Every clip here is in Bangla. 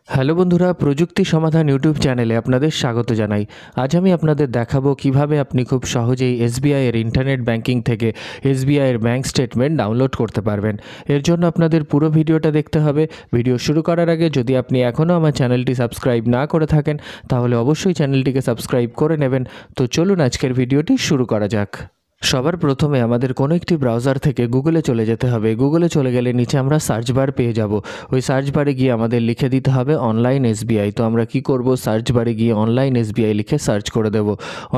হ্যালো বন্ধুরা, প্রযুক্তি সমাধান ইউটিউব চ্যানেলে আপনাদের স্বাগত জানাই। আজ আমি আপনাদের দেখাবো কিভাবে আপনি খুব সহজেই এসবিআই এর ইন্টারনেট ব্যাংকিং থেকে এসবিআই এর ব্যাংক স্টেটমেন্ট ডাউনলোড করতে পারবেন। এর জন্য আপনাদের পুরো ভিডিওটা দেখতে হবে। ভিডিও শুরু করার আগে যদি আপনি এখনও আমার চ্যানেলটি সাবস্ক্রাইব না করে থাকেন তাহলে অবশ্যই চ্যানেলটিকে সাবস্ক্রাইব করে নেবেন। তো চলুন আজকের ভিডিওটি শুরু করা যাক। সবার প্রথমে আমাদের কোনো একটি ব্রাউজার থেকে গুগলে চলে যেতে হবে। গুগলে চলে গেলে নিচে আমরা সার্চ বার পেয়ে যাব। ওই সার্চ বারে গিয়ে আমাদের লিখে দিতে হবে অনলাইন এসবিআই। তো আমরা কি করব, সার্চ বারে গিয়ে অনলাইন এসবিআই লিখে সার্চ করে দেব।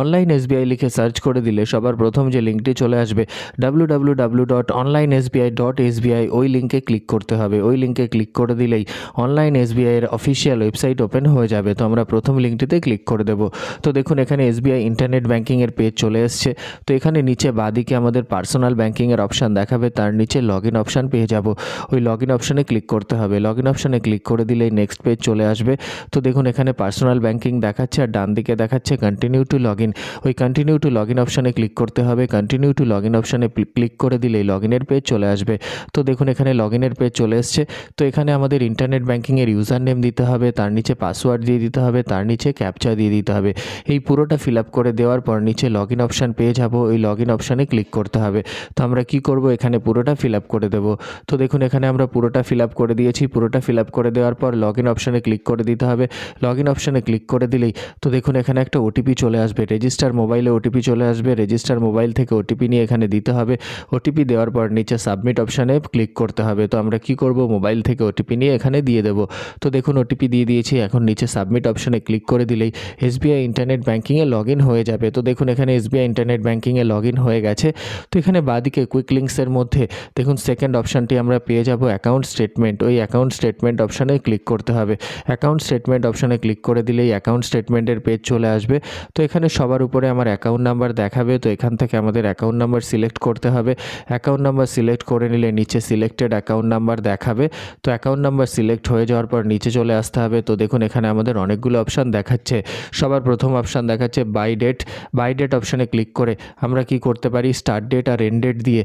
অনলাইন এসবিআই লিখে সার্চ করে দিলে সবার প্রথম যে লিঙ্কটি চলে আসবে www.onlinesbi.sbi, ওই লিঙ্কে ক্লিক করতে হবে। ওই লিঙ্কে ক্লিক করে দিলেই অনলাইন এসবিআই এর অফিসিয়াল ওয়েবসাইট ওপেন হয়ে যাবে। তো আমরা প্রথম লিঙ্কটিতে ক্লিক করে দেব। তো দেখুন এখানে এসবিআই ইন্টারনেট ব্যাংকিংয়ের পেজ চলে এসছে। তো এখানে নিচে বাঁদিকে আমাদের পার্সোনাল ব্যাংকিংয়ের অপশান দেখাবে, তার নিচে লগ ইন অপশান পেয়ে যাব। ওই লগ ইন অপশানে ক্লিক করতে হবে। লগ ইন অপশানে ক্লিক করে দিলেই নেক্সট পেজ চলে আসবে। তো দেখুন এখানে পার্সোনাল ব্যাংকিং দেখাচ্ছে আর ডান দিকে দেখাচ্ছে কন্টিনিউ টু লগ ইন। ওই কন্টিনিউ টু লগ ইন অপশানে ক্লিক করতে হবে। কন্টিনিউ টু লগ ইন অপশানে ক্লিক করে দিলেই লগ ইনের পেজ চলে আসবে। তো দেখুন এখানে লগ ইনের পেজ চলে এসছে। তো এখানে আমাদের ইন্টারনেট ব্যাংকিংয়ের ইউজার নেম দিতে হবে, তার নিচে পাসওয়ার্ড দিয়ে দিতে হবে, তার নিচে ক্যাপচা দিয়ে দিতে হবে। এই পুরোটা ফিল আপ করে দেওয়ার পর নিচে লগ ইন অপশান পেয়ে যাব। ওই লগ ইন অপশানে ক্লিক করতে হবে। তো আমরা কি করব, এখানে পুরোটা ফিল আপ করে দেব। তো দেখুন এখানে আমরা পুরোটা ফিল আপ করে দিয়েছি। পুরোটা ফিল আপ করে দেওয়ার পর লগ ইন অপশানে ক্লিক করে দিতে হবে। লগ ইন অপশানে ক্লিক করে দিলেই তো দেখুন এখানে একটা ওটিপি চলে আসবে। রেজিস্টার মোবাইলে ওটিপি চলে আসবে। রেজিস্টার মোবাইল থেকে ওটিপি নিয়ে এখানে দিতে হবে। ওটিপি দেওয়ার পর নিচে সাবমিট অপশানে ক্লিক করতে হবে। তো আমরা কি করব, মোবাইল থেকে ওটিপি নিয়ে এখানে দিয়ে দেব। তো দেখুন ওটিপি দিয়ে দিয়েছি। এখন নিচে সাবমিট অপশানে ক্লিক করে দিলেই এসবিআই ইন্টারনেট ব্যাংকিংয়ে লগ ইন হয়ে যাবে। তো দেখুন এখানে এসবিআই ইন্টারনেট ব্যাংকিংয়ে লগ ইন হয়ে গেছে। তো এখানে বাঁদিকে কুইক লিঙ্কসের মধ্যে দেখুন সেকেন্ড অপশানটি আমরা পেয়ে যাব অ্যাকাউন্ট স্টেটমেন্ট। ওই অ্যাকাউন্ট স্টেটমেন্ট অপশানে ক্লিক করতে হবে। অ্যাকাউন্ট স্টেটমেন্ট অপশানে ক্লিক করে দিলেই অ্যাকাউন্ট স্টেটমেন্টের পেজ চলে আসবে। তো এখানে সবার উপরে আমার অ্যাকাউন্ট নাম্বার দেখাবে। তো এখান থেকে আমাদের অ্যাকাউন্ট নাম্বার সিলেক্ট করতে হবে। অ্যাকাউন্ট নাম্বার সিলেক্ট করে নিলে নিচে সিলেক্টেড অ্যাকাউন্ট নাম্বার দেখাবে। তো অ্যাকাউন্ট নাম্বার সিলেক্ট হয়ে যাওয়ার পর নিচে চলে আসতে হবে। তো দেখুন এখানে আমাদের অনেকগুলো অপশান দেখাচ্ছে। সবার প্রথম অপশান দেখাচ্ছে বাই ডেট। বাই ডেট অপশানে ক্লিক করে আমরা কি করতে পারি, স্টার্ট ডেট আর এন্ড ডেট দিয়ে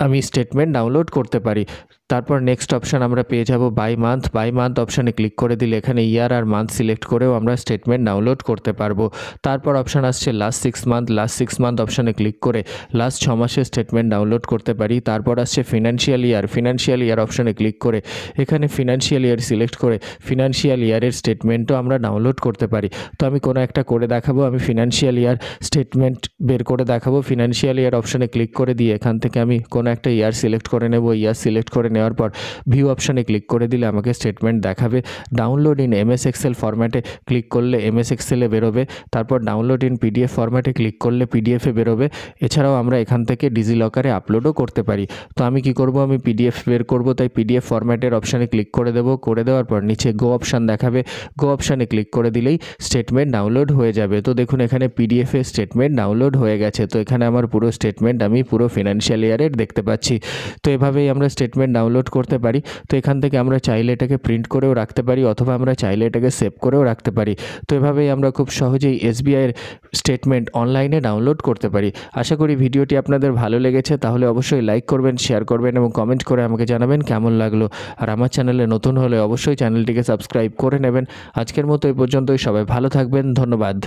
আমি স্টেটমেন্ট ডাউনলোড করতে পারি। তারপর নেক্সট অপশান আমরা পেয়ে যাব বাই মান্থ। বাই মান্থ অপশানে ক্লিক করে দিলে এখানে ইয়ার আর মান্থ সিলেক্ট করেও আমরা স্টেটমেন্ট ডাউনলোড করতে পারবো। তারপর অপশান আসছে লাস্ট 6 মান্থ। লাস্ট 6 মান্থ অপশানে ক্লিক করে লাস্ট 6 মাসের স্টেটমেন্ট ডাউনলোড করতে পারি। তারপর আসছে ফিনান্সিয়াল ইয়ার। ফিনান্সিয়াল ইয়ার অপশানে ক্লিক করে এখানে ফিনান্সিয়াল ইয়ার সিলেক্ট করে ফিনান্সিয়াল ইয়ারের স্টেটমেন্টও আমরা ডাউনলোড করতে পারি। তো আমি কোনো একটা করে দেখাবো। আমি ফিনান্সিয়াল ইয়ার স্টেটমেন্ট বের করে দেখাবো। ফিনান্সিয়াল ইয়ার অপশানে ক্লিক করে দিয়ে এখান থেকে আমি কোনো একটা ইয়ার সিলেক্ট করে নেব। ইয়ার সিলেক্ট করে নেওয়ার পর ভিউ অপশানে ক্লিক করে দিলে আমাকে স্টেটমেন্ট দেখাবে। ডাউনলোড ইন এমএস এক্সেল ফরম্যাটে ক্লিক করলে এমএস এক্সেলে বেরোবে। তারপর ডাউনলোড ইন পিডিএফ ফরম্যাটে ক্লিক করলে পিডিএফে বেরোবে। এছাড়াও আমরা এখান থেকে ডিজিলকারে আপলোডও করতে পারি। তো আমি কি করব, আমি পিডিএফ বের করব, তাই পিডিএফ ফরম্যাটের অপশানে ক্লিক করে দেব। করে দেওয়ার পর নিচে গো অপশান দেখাবে। গো অপশানে ক্লিক করে দিলেই স্টেটমেন্ট ডাউনলোড হয়ে যাবে। তো দেখুন এখানে পিডিএফে স্টেটমেন্ট ডাউনলোড হয়ে গেছে। তো এখানে আমার পুরো স্টেটমেন্ট আমি পুরো ফিনান্সিয়াল ইয়ারের দেখতে পাচ্ছি। তো এভাবেই আমরা স্টেটমেন্ট ডাউনলোড করতে পারি। তো এখান থেকে আমরা চাইলে এটাকে প্রিন্ট করেও রাখতে পারি অথবা আমরা চাইলে এটাকে সেভ করেও রাখতে পারি। তো এভাবেই আমরা খুব সহজেই এসবিআইয়ের স্টেটমেন্ট অনলাইনে ডাউনলোড করতে পারি। আশা করি ভিডিওটি আপনাদের ভালো লেগেছে। তাহলে অবশ্যই লাইক করবেন, শেয়ার করবেন এবং কমেন্ট করে আমাকে জানাবেন কেমন লাগলো। আর আমার চ্যানেলে নতুন হলে অবশ্যই চ্যানেলটিকে সাবস্ক্রাইব করে নেবেন। আজকের মতো এই পর্যন্তই। সবাই ভালো থাকবেন। ধন্যবাদ।